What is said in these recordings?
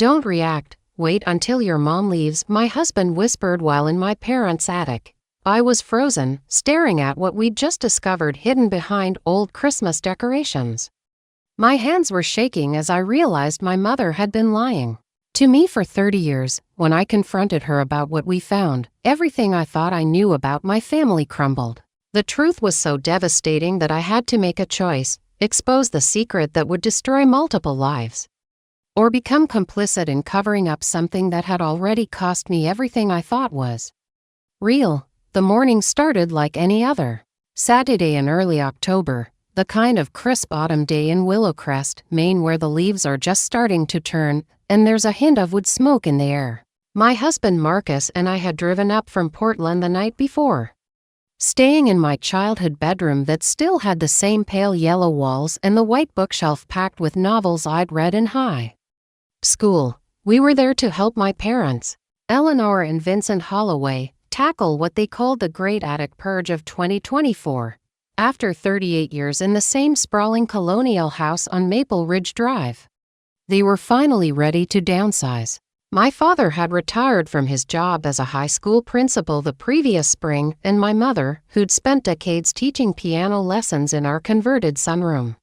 Don't react. Wait until your mom leaves, my husband whispered while in my parents' attic. I was frozen, staring at what we'd just discovered hidden behind old Christmas decorations. My hands were shaking as I realized my mother had been lying to me for 30 years. When I confronted her about what we found, everything I thought I knew about my family crumbled. The truth was so devastating that I had to make a choice: expose the secret that would destroy multiple lives, or become complicit in covering up something that had already cost me everything I thought was real. The morning started like any other Saturday in early October, the kind of crisp autumn day in Willowcrest, Maine, where the leaves are just starting to turn, and there's a hint of wood smoke in the air. My husband Marcus and I had driven up from Portland the night before, staying in my childhood bedroom that still had the same pale yellow walls and the white bookshelf packed with novels I'd read in high school. We were there to help my parents, Eleanor and Vincent Holloway, tackle what they called the Great Attic Purge of 2024. After 38 years in the same sprawling colonial house on Maple Ridge Drive, they were finally ready to downsize. My father had retired from his job as a high school principal the previous spring, and my mother, who'd spent decades teaching piano lessons in our converted sunroom,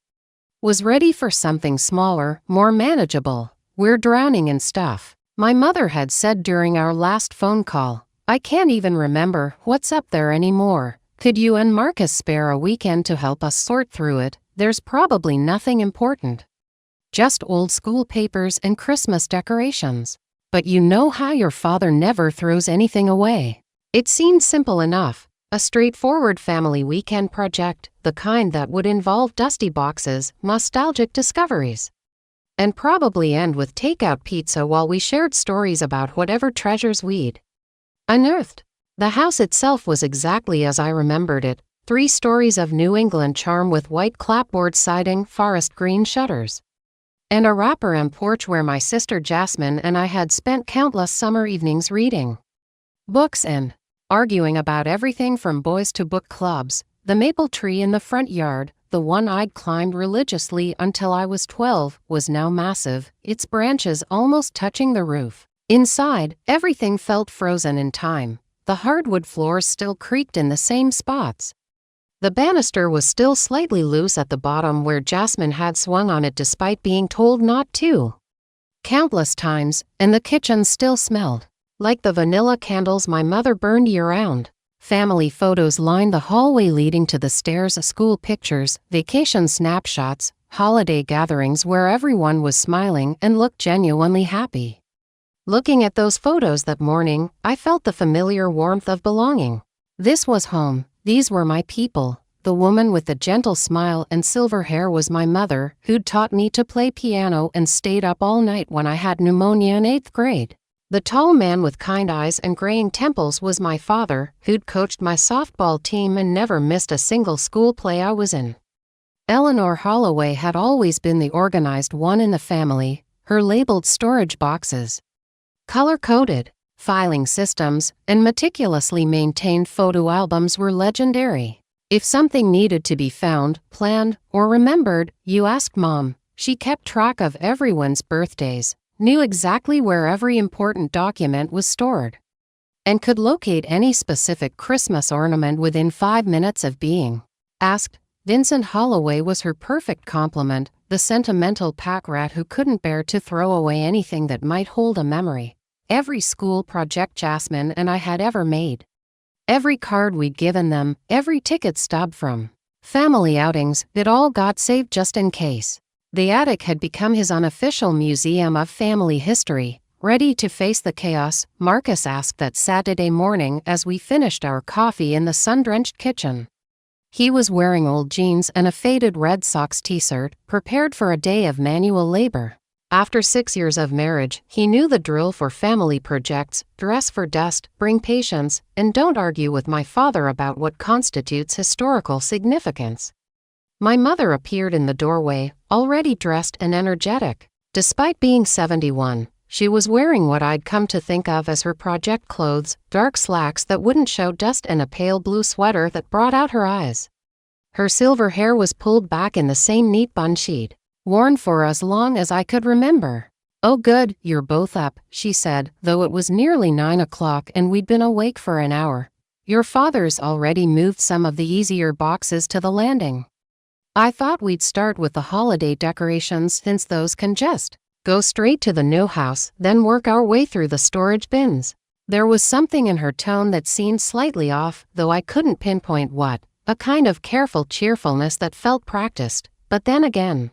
was ready for something smaller, more manageable. "We're drowning in stuff," my mother had said during our last phone call. "I can't even remember what's up there anymore. Could you and Marcus spare a weekend to help us sort through it? There's probably nothing important. Just old school papers and Christmas decorations." But you know how your father never throws anything away. It seemed simple enough, a straightforward family weekend project, the kind that would involve dusty boxes, nostalgic discoveries, and probably end with takeout pizza while we shared stories about whatever treasures we'd unearthed. The house itself was exactly as I remembered it: 3 stories of New England charm with white clapboard siding, forest green shutters, and a wraparound porch where my sister Jasmine and I had spent countless summer evenings reading books and arguing about everything from boys to book clubs. The maple tree in the front yard, the one I'd climbed religiously until I was 12, was now massive, its branches almost touching the roof. Inside, everything felt frozen in time. The hardwood floors still creaked in the same spots. The banister was still slightly loose at the bottom where Jasmine had swung on it despite being told not to countless times, and the kitchen still smelled like the vanilla candles my mother burned year-round. Family photos lined the hallway leading to the stairs, school pictures, vacation snapshots, holiday gatherings where everyone was smiling and looked genuinely happy. Looking at those photos that morning, I felt the familiar warmth of belonging. This was home. These were my people. The woman with the gentle smile and silver hair was my mother, who'd taught me to play piano and stayed up all night when I had pneumonia in 8th grade. The tall man with kind eyes and graying temples was my father, who'd coached my softball team and never missed a single school play I was in. Eleanor Holloway had always been the organized one in the family. Her labeled storage boxes, color-coded filing systems, and meticulously maintained photo albums were legendary. If something needed to be found, planned, or remembered, you asked Mom. She kept track of everyone's birthdays, knew exactly where every important document was stored, and could locate any specific Christmas ornament within 5 minutes of being asked. Vincent Holloway was her perfect complement, the sentimental pack rat who couldn't bear to throw away anything that might hold a memory. Every school project Jasmine and I had ever made, every card we'd given them, every ticket stub from family outings, it all got saved just in case. The attic had become his unofficial museum of family history. Ready to face the chaos, Marcus asked that Saturday morning as we finished our coffee in the sun-drenched kitchen. He was wearing old jeans and a faded Red Sox t-shirt, prepared for a day of manual labor. After 6 years of marriage, he knew the drill for family projects: dress for dust, bring patience, and don't argue with my father about what constitutes historical significance. My mother appeared in the doorway, already dressed and energetic. Despite being 71, she was wearing what I'd come to think of as her project clothes: dark slacks that wouldn't show dust and a pale blue sweater that brought out her eyes. Her silver hair was pulled back in the same neat bun she'd worn for as long as I could remember. "Oh good, you're both up," she said, though it was nearly 9 o'clock and we'd been awake for an hour. "Your father's already moved some of the easier boxes to the landing. I thought we'd start with the holiday decorations since those can just go straight to the new house, then work our way through the storage bins." There was something in her tone that seemed slightly off, though I couldn't pinpoint what, a kind of careful cheerfulness that felt practiced. But then again,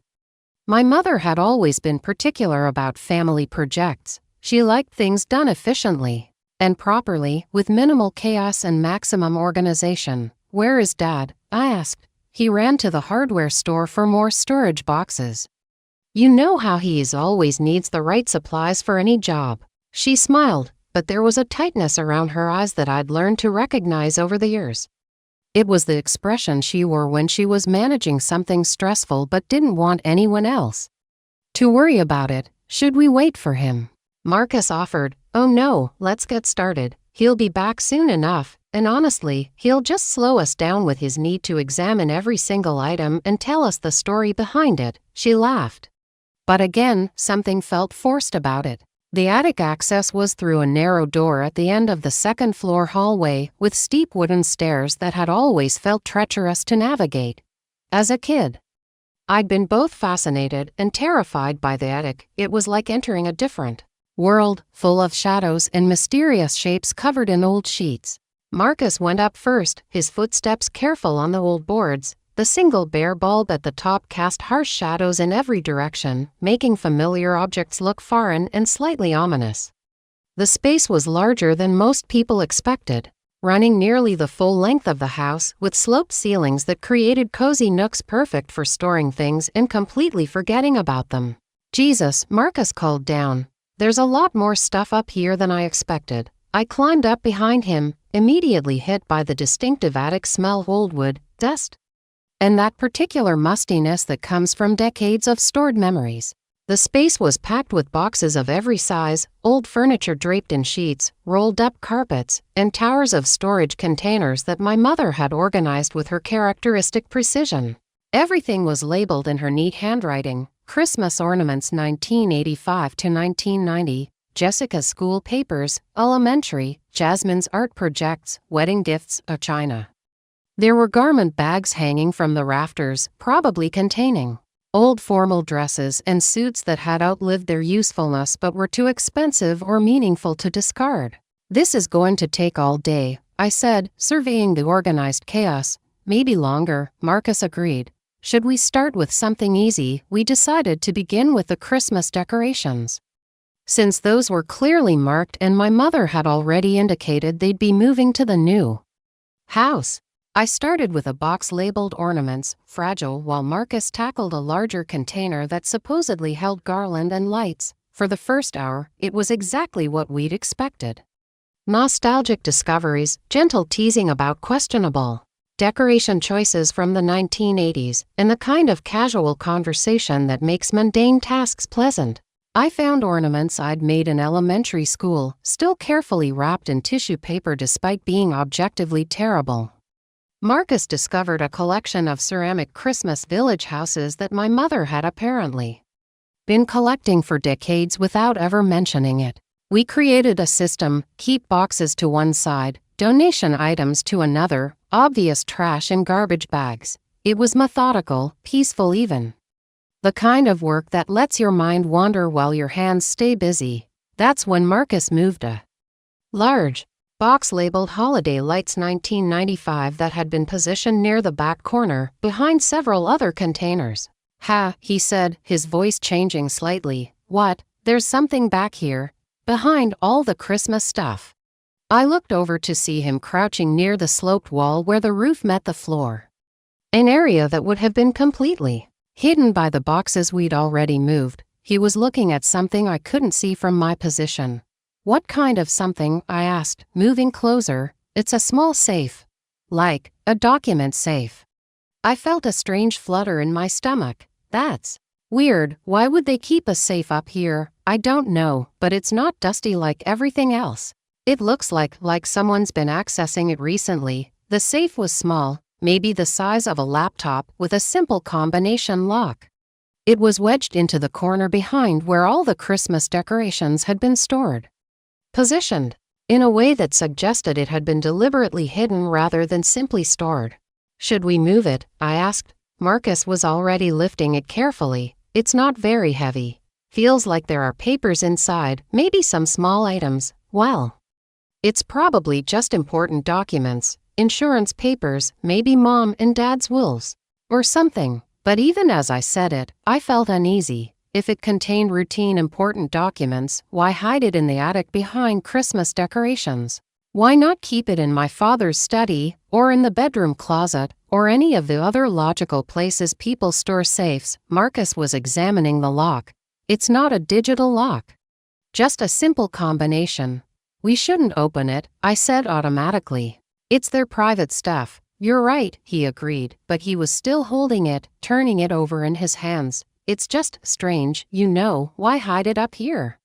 my mother had always been particular about family projects. She liked things done efficiently and properly, with minimal chaos and maximum organization. "Where is Dad?" I asked. "He ran to the hardware store for more storage boxes. You know how he always needs the right supplies for any job." She smiled, but there was a tightness around her eyes that I'd learned to recognize over the years. It was the expression she wore when she was managing something stressful but didn't want anyone else to worry about it. "Should we wait for him?" Marcus offered. "Oh no, let's get started. He'll be back soon enough, and honestly, he'll just slow us down with his need to examine every single item and tell us the story behind it." She laughed. But again, something felt forced about it. The attic access was through a narrow door at the end of the second-floor hallway, with steep wooden stairs that had always felt treacherous to navigate. As a kid, I'd been both fascinated and terrified by the attic. It was like entering a different world, full of shadows and mysterious shapes covered in old sheets. Marcus went up first, his footsteps careful on the old boards. The single bare bulb at the top cast harsh shadows in every direction, making familiar objects look foreign and slightly ominous. The space was larger than most people expected, running nearly the full length of the house, with sloped ceilings that created cozy nooks perfect for storing things and completely forgetting about them. "Jesus," Marcus called down. "There's a lot more stuff up here than I expected." I climbed up behind him, immediately hit by the distinctive attic smell: old wood, dust, and that particular mustiness that comes from decades of stored memories. The space was packed with boxes of every size, old furniture draped in sheets, rolled-up carpets, and towers of storage containers that my mother had organized with her characteristic precision. Everything was labeled in her neat handwriting: Christmas ornaments 1985 to 1990, Jessica's school papers, elementary, Jasmine's art projects, wedding gifts, china. There were garment bags hanging from the rafters, probably containing old formal dresses and suits that had outlived their usefulness but were too expensive or meaningful to discard. "This is going to take all day," I said, surveying the organized chaos. "Maybe longer," Marcus agreed. "Should we start with something easy?" We decided to begin with the Christmas decorations, since those were clearly marked and my mother had already indicated they'd be moving to the new house. I started with a box labeled ornaments, fragile, while Marcus tackled a larger container that supposedly held garland and lights. For the first hour, it was exactly what we'd expected. Nostalgic discoveries, gentle teasing about questionable decoration choices from the 1980s, and the kind of casual conversation that makes mundane tasks pleasant. I found ornaments I'd made in elementary school, still carefully wrapped in tissue paper despite being objectively terrible. Marcus discovered a collection of ceramic Christmas village houses that my mother had apparently been collecting for decades without ever mentioning it. We created a system: keep boxes to one side, donation items to another, obvious trash in garbage bags. It was methodical, peaceful even. The kind of work that lets your mind wander while your hands stay busy. That's when Marcus moved a large box labeled Holiday Lights 1995 that had been positioned near the back corner, behind several other containers. "Ha," he said, his voice changing slightly. "What? There's something back here, behind all the Christmas stuff." I looked over to see him crouching near the sloped wall where the roof met the floor, an area that would have been completely hidden by the boxes we'd already moved. He was looking at something I couldn't see from my position. "What kind of something?" I asked, moving closer. "It's a small safe. Like a document safe." I felt a strange flutter in my stomach. "That's weird. Why would they keep a safe up here?" "I don't know, but it's not dusty like everything else. It looks like someone's been accessing it recently." The safe was small, maybe the size of a laptop, with a simple combination lock. It was wedged into the corner behind where all the Christmas decorations had been stored. Positioned in a way that suggested it had been deliberately hidden rather than simply stored. "Should we move it?" I asked. Marcus was already lifting it carefully. "It's not very heavy. Feels like there are papers inside, maybe some small items." "Well, it's probably just important documents, insurance papers, maybe Mom and Dad's wills, or something." But even as I said it, I felt uneasy. If it contained routine important documents, why hide it in the attic behind Christmas decorations? Why not keep it in my father's study, or in the bedroom closet, or any of the other logical places people store safes? Marcus was examining the lock. "It's not a digital lock. Just a simple combination." "We shouldn't open it," I said automatically. "It's their private stuff." "You're right," he agreed, but he was still holding it, turning it over in his hands. "It's just strange, why hide it up here?"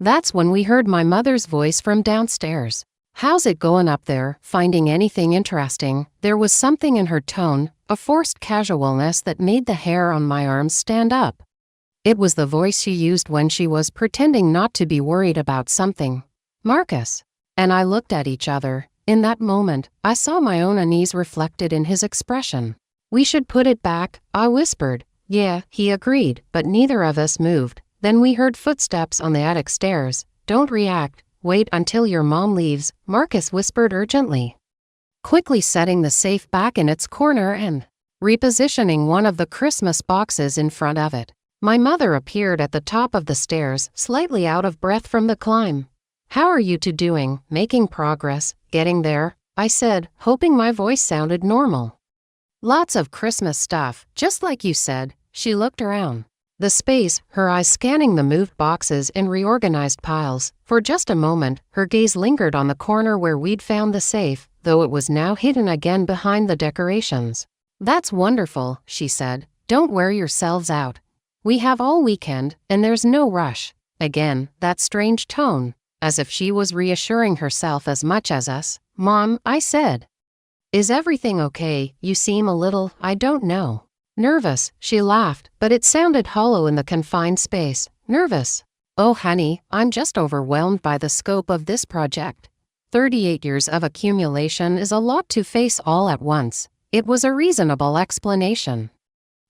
That's when we heard my mother's voice from downstairs. "How's it going up there? Finding anything interesting?" There was something in her tone, a forced casualness that made the hair on my arms stand up. It was the voice she used when she was pretending not to be worried about something. "Marcus." And I looked at each other. In that moment, I saw my own unease reflected in his expression. "We should put it back," I whispered. "Yeah," he agreed, but neither of us moved. Then we heard footsteps on the attic stairs. "Don't react. Wait until your mom leaves," Marcus whispered urgently. Quickly setting the safe back in its corner and repositioning one of the Christmas boxes in front of it, my mother appeared at the top of the stairs, slightly out of breath from the climb. "How are you two doing? Making progress? Getting there?" I said, hoping my voice sounded normal. "Lots of Christmas stuff, just like you said." She looked around the space, her eyes scanning the moved boxes in reorganized piles. For just a moment, her gaze lingered on the corner where we'd found the safe, though it was now hidden again behind the decorations. "That's wonderful," she said. "Don't wear yourselves out. We have all weekend, and there's no rush." Again, that strange tone, as if she was reassuring herself as much as us. "Mom," I said, "is everything okay? You seem a little, I don't know, nervous." She laughed, but it sounded hollow in the confined space. "Nervous? Oh honey, I'm just overwhelmed by the scope of this project. 38 years of accumulation is a lot to face all at once." It was a reasonable explanation.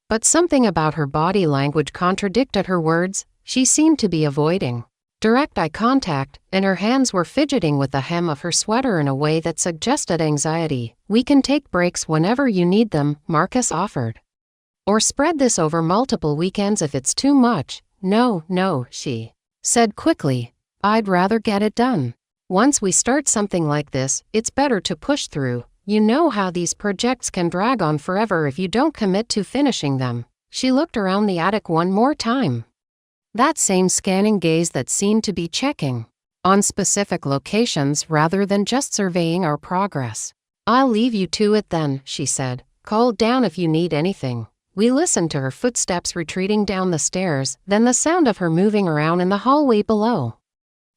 But something about her body language contradicted her words. She seemed to be avoiding direct eye contact, and her hands were fidgeting with the hem of her sweater in a way that suggested anxiety. "We can take breaks whenever you need them," Marcus offered. "Or spread this over multiple weekends if it's too much." No, she said quickly. "I'd rather get it done. Once we start something like this, it's better to push through. You know how these projects can drag on forever if you don't commit to finishing them." She looked around the attic one more time. That same scanning gaze that seemed to be checking on specific locations rather than just surveying our progress. "I'll leave you to it then," she said. "Call down if you need anything." We listened to her footsteps retreating down the stairs, then the sound of her moving around in the hallway below.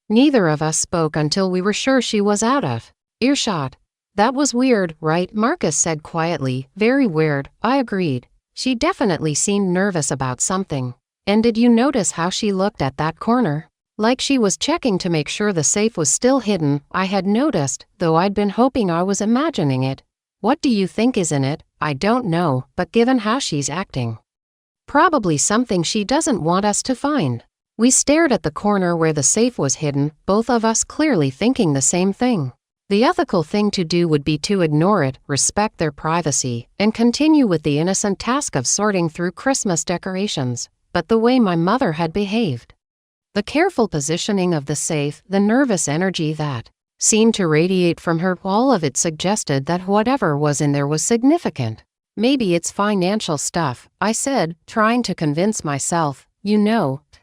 Neither of us spoke until we were sure she was out of earshot. "That was weird, right?" Marcus said quietly. "Very weird," I agreed. She definitely seemed nervous about something. "And did you notice how she looked at that corner? Like she was checking to make sure the safe was still hidden." I had noticed, though I'd been hoping I was imagining it. "What do you think is in it?" "I don't know, but given how she's acting, probably something she doesn't want us to find." We stared at the corner where the safe was hidden, both of us clearly thinking the same thing. The ethical thing to do would be to ignore it, respect their privacy, and continue with the innocent task of sorting through Christmas decorations. But the way my mother had behaved, the careful positioning of the safe, the nervous energy that seemed to radiate from her, all of it suggested that whatever was in there was significant. "Maybe it's financial stuff," I said, trying to convince myself.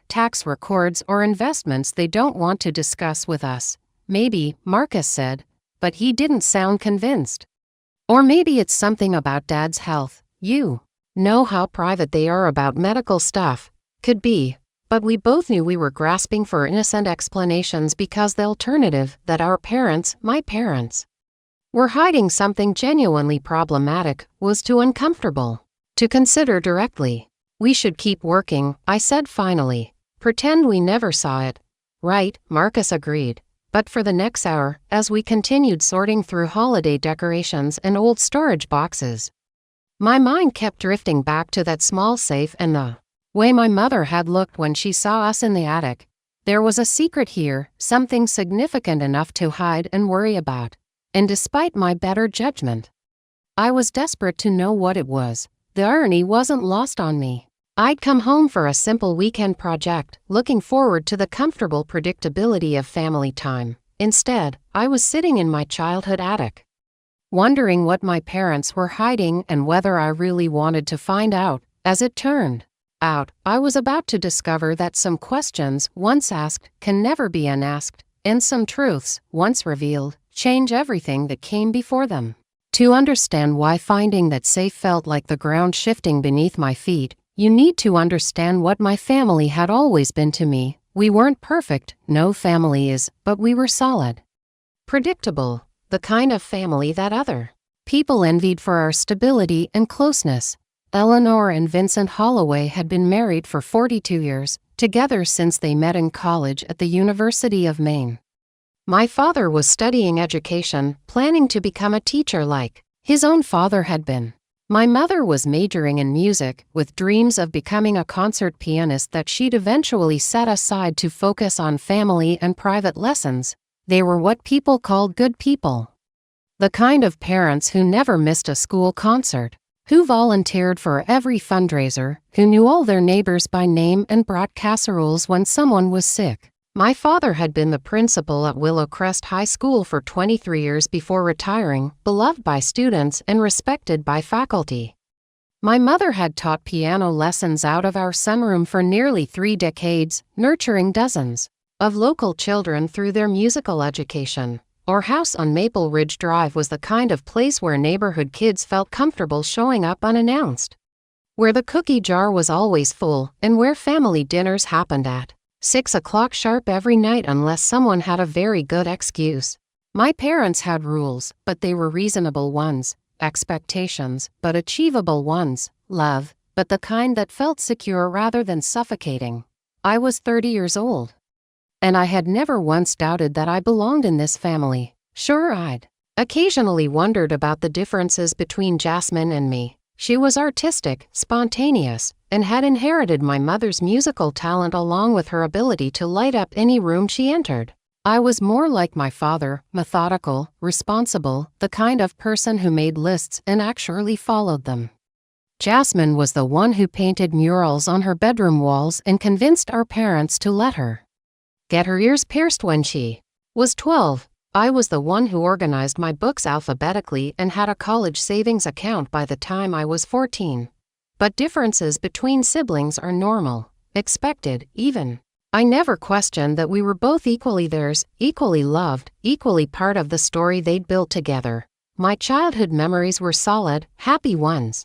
Tax records or investments they don't want to discuss with us." "Maybe," Marcus said, but he didn't sound convinced. "Or maybe it's something about Dad's health. You know how private they are about medical stuff." Could be. But we both knew we were grasping for innocent explanations because the alternative, that our parents, my parents, were hiding something genuinely problematic, was too uncomfortable to consider directly. We should keep working, I said finally. Pretend we never saw it. Right, Marcus agreed. But for the next hour, as we continued sorting through holiday decorations and old storage boxes, my mind kept drifting back to that small safe and the way my mother had looked when she saw us in the attic. There was a secret here, something significant enough to hide and worry about. And despite my better judgment, I was desperate to know what it was. The irony wasn't lost on me. I'd come home for a simple weekend project, looking forward to the comfortable predictability of family time. Instead, I was sitting in my childhood attic, wondering what my parents were hiding and whether I really wanted to find out. As it turned out, I was about to discover that some questions, once asked, can never be unasked, and some truths, once revealed, change everything that came before them. To understand why finding that safe felt like the ground shifting beneath my feet, you need to understand what my family had always been to me. We weren't perfect, no family is, but we were solid. Predictable, the kind of family that other people envied for our stability and closeness. Eleanor and Vincent Holloway had been married for 42 years, together since they met in college at the University of Maine. My father was studying education, planning to become a teacher like his own father had been. My mother was majoring in music, with dreams of becoming a concert pianist that she'd eventually set aside to focus on family and private lessons. They were what people called good people. The kind of parents who never missed a school concert, who volunteered for every fundraiser, who knew all their neighbors by name and brought casseroles when someone was sick. My father had been the principal at Willowcrest High School for 23 years before retiring, beloved by students and respected by faculty. My mother had taught piano lessons out of our sunroom for nearly 3 decades, nurturing dozens of local children through their musical education. Our house on Maple Ridge Drive was the kind of place where neighborhood kids felt comfortable showing up unannounced, where the cookie jar was always full, and where family dinners happened at 6 o'clock sharp every night unless someone had a very good excuse. My parents had rules, but they were reasonable ones. Expectations, but achievable ones. Love, but the kind that felt secure rather than suffocating. I was 30 years old, and I had never once doubted that I belonged in this family. Sure, I'd occasionally wondered about the differences between Jasmine and me. She was artistic, spontaneous, and had inherited my mother's musical talent along with her ability to light up any room she entered. I was more like my father, methodical, responsible, the kind of person who made lists and actually followed them. Jasmine was the one who painted murals on her bedroom walls and convinced our parents to let her get her ears pierced when she was 12. I was the one who organized my books alphabetically and had a college savings account by the time I was 14. But differences between siblings are normal, expected, even. I never questioned that we were both equally theirs, equally loved, equally part of the story they'd built together. My childhood memories were solid, happy ones.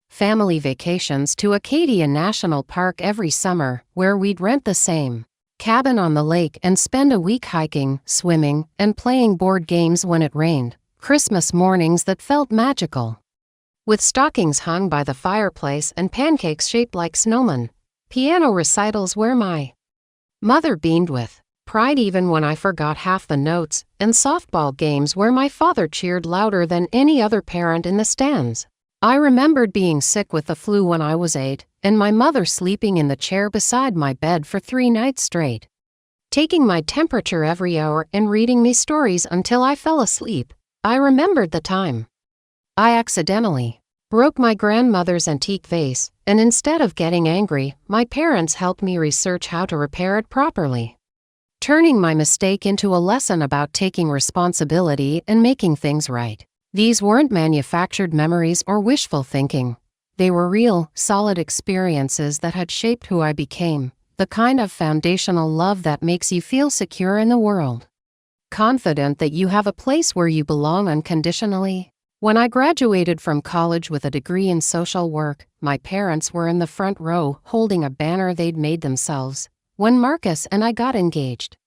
Family vacations to Acadia National Park every summer, where we'd rent the same cabin on the lake and spend a week hiking, swimming, and playing board games when it rained. Christmas mornings that felt magical, with stockings hung by the fireplace and pancakes shaped like snowmen. Piano recitals where my mother beamed with pride even when I forgot half the notes, and softball games where my father cheered louder than any other parent in the stands. I remembered being sick with the flu when I was 8, and my mother sleeping in the chair beside my bed for 3 nights straight, taking my temperature every hour and reading me stories until I fell asleep. I remembered the time I accidentally broke my grandmother's antique vase, and instead of getting angry, my parents helped me research how to repair it properly, turning my mistake into a lesson about taking responsibility and making things right. These weren't manufactured memories or wishful thinking. They were real, solid experiences that had shaped who I became, the kind of foundational love that makes you feel secure in the world, confident that you have a place where you belong unconditionally. When I graduated from college with a degree in social work, my parents were in the front row holding a banner they'd made themselves when Marcus and I got engaged.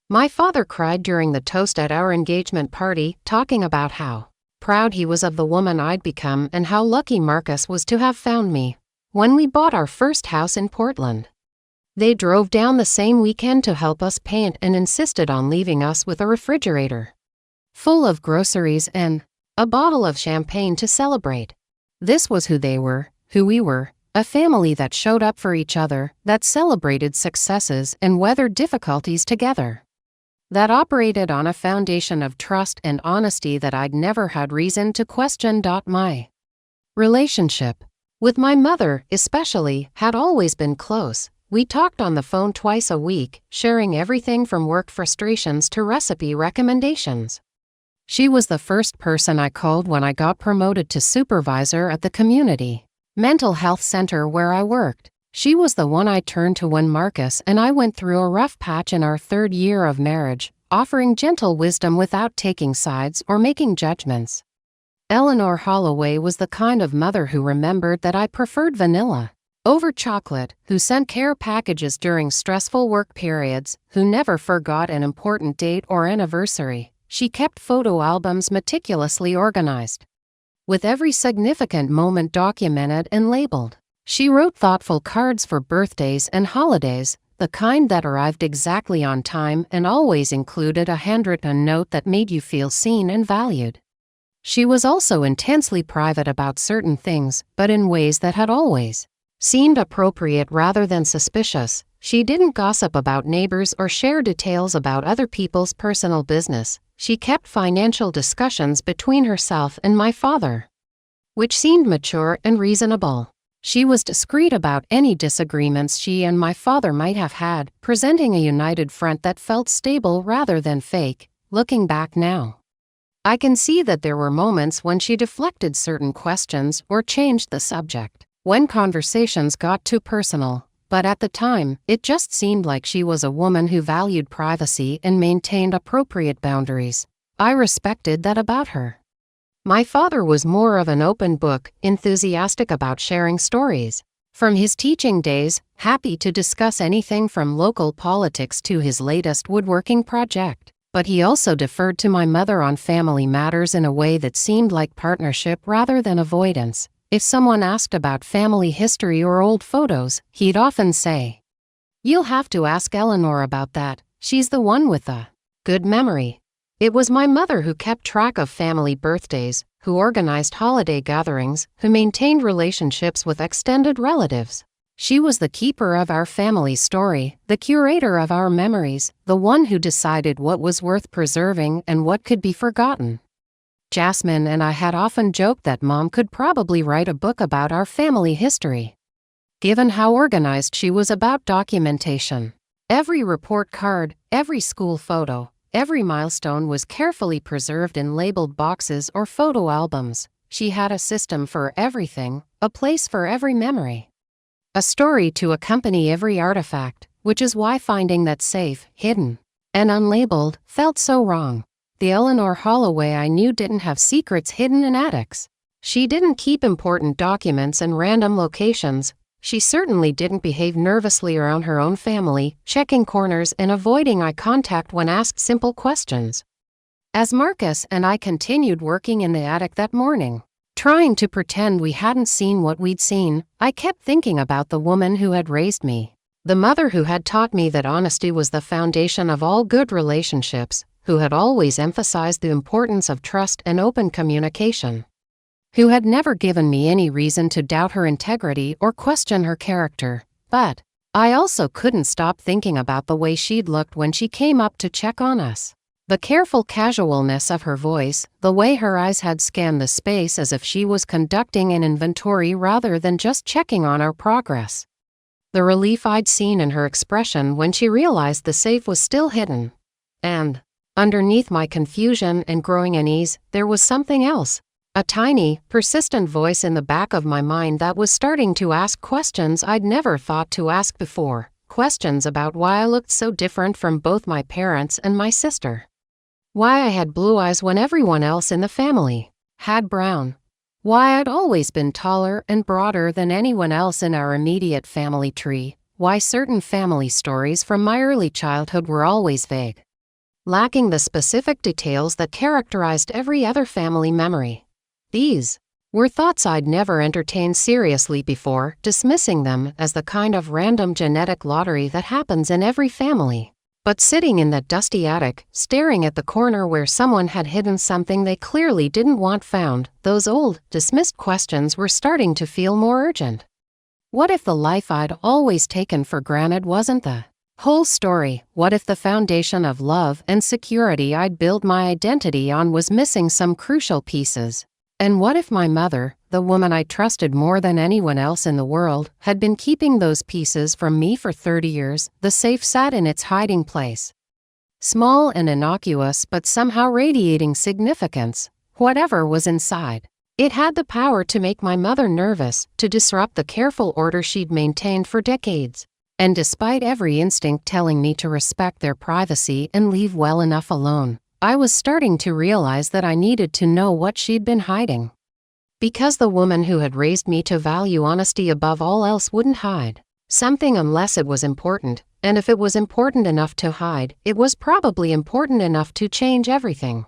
My father cried during the toast at our engagement party, talking about how proud he was of the woman I'd become and how lucky Marcus was to have found me. when we bought our first house in Portland. They drove down the same weekend to help us paint and insisted on leaving us with a refrigerator full of groceries and a bottle of champagne to celebrate. This was who they were, who we were, a family that showed up for each other, that celebrated successes and weathered difficulties together, that operated on a foundation of trust and honesty that I'd never had reason to question. My relationship with my mother, especially, had always been close. We talked on the phone twice a week, sharing everything from work frustrations to recipe recommendations. She was the first person I called when I got promoted to supervisor at the community mental health center where I worked. She was the one I turned to when Marcus and I went through a rough patch in our 3rd year of marriage, offering gentle wisdom without taking sides or making judgments. Eleanor Holloway was the kind of mother who remembered that I preferred vanilla over chocolate, who sent care packages during stressful work periods, who never forgot an important date or anniversary. She kept photo albums meticulously organized, with every significant moment documented and labeled. She wrote thoughtful cards for birthdays and holidays, the kind that arrived exactly on time and always included a handwritten note that made you feel seen and valued. She was also intensely private about certain things, but in ways that had always seemed appropriate rather than suspicious. She didn't gossip about neighbors or share details about other people's personal business. She kept financial discussions between herself and my father, which seemed mature and reasonable. She was discreet about any disagreements she and my father might have had, presenting a united front that felt stable rather than fake. Looking back now, I can see that there were moments when she deflected certain questions or changed the subject when conversations got too personal, but at the time, it just seemed like she was a woman who valued privacy and maintained appropriate boundaries. I respected that about her. My father was more of an open book, enthusiastic about sharing stories from his teaching days, happy to discuss anything from local politics to his latest woodworking project. But he also deferred to my mother on family matters in a way that seemed like partnership rather than avoidance. If someone asked about family history or old photos, he'd often say, "You'll have to ask Eleanor about that. She's the one with a good memory." It was my mother who kept track of family birthdays, who organized holiday gatherings, who maintained relationships with extended relatives. She was the keeper of our family story, the curator of our memories, the one who decided what was worth preserving and what could be forgotten. Jasmine and I had often joked that Mom could probably write a book about our family history, given how organized she was about documentation. Every report card, every school photo, every milestone was carefully preserved in labeled boxes or photo albums. She had a system for everything, a place for every memory, a story to accompany every artifact, which is why finding that safe, hidden, and unlabeled felt so wrong. The Eleanor Holloway I knew didn't have secrets hidden in attics. She didn't keep important documents in random locations. She certainly didn't behave nervously around her own family, checking corners and avoiding eye contact when asked simple questions. As Marcus and I continued working in the attic that morning, trying to pretend we hadn't seen what we'd seen, I kept thinking about the woman who had raised me, the mother who had taught me that honesty was the foundation of all good relationships, who had always emphasized the importance of trust and open communication, who had never given me any reason to doubt her integrity or question her character. But I also couldn't stop thinking about the way she'd looked when she came up to check on us. The careful casualness of her voice, the way her eyes had scanned the space as if she was conducting an inventory rather than just checking on our progress. The relief I'd seen in her expression when she realized the safe was still hidden. And underneath my confusion and growing unease, there was something else. A tiny, persistent voice in the back of my mind that was starting to ask questions I'd never thought to ask before. Questions about why I looked so different from both my parents and my sister. Why I had blue eyes when everyone else in the family had brown. Why I'd always been taller and broader than anyone else in our immediate family tree. Why certain family stories from my early childhood were always vague, lacking the specific details that characterized every other family memory. These were thoughts I'd never entertained seriously before, dismissing them as the kind of random genetic lottery that happens in every family. But sitting in that dusty attic, staring at the corner where someone had hidden something they clearly didn't want found, those old, dismissed questions were starting to feel more urgent. What if the life I'd always taken for granted wasn't the whole story? What if the foundation of love and security I'd built my identity on was missing some crucial pieces? And what if my mother, the woman I trusted more than anyone else in the world, had been keeping those pieces from me for 30 years? The safe sat in its hiding place. Small and innocuous, but somehow radiating significance. Whatever was inside, it had the power to make my mother nervous, to disrupt the careful order she'd maintained for decades. And despite every instinct telling me to respect their privacy and leave well enough alone, I was starting to realize that I needed to know what she'd been hiding. Because the woman who had raised me to value honesty above all else wouldn't hide something unless it was important, and if it was important enough to hide, it was probably important enough to change everything.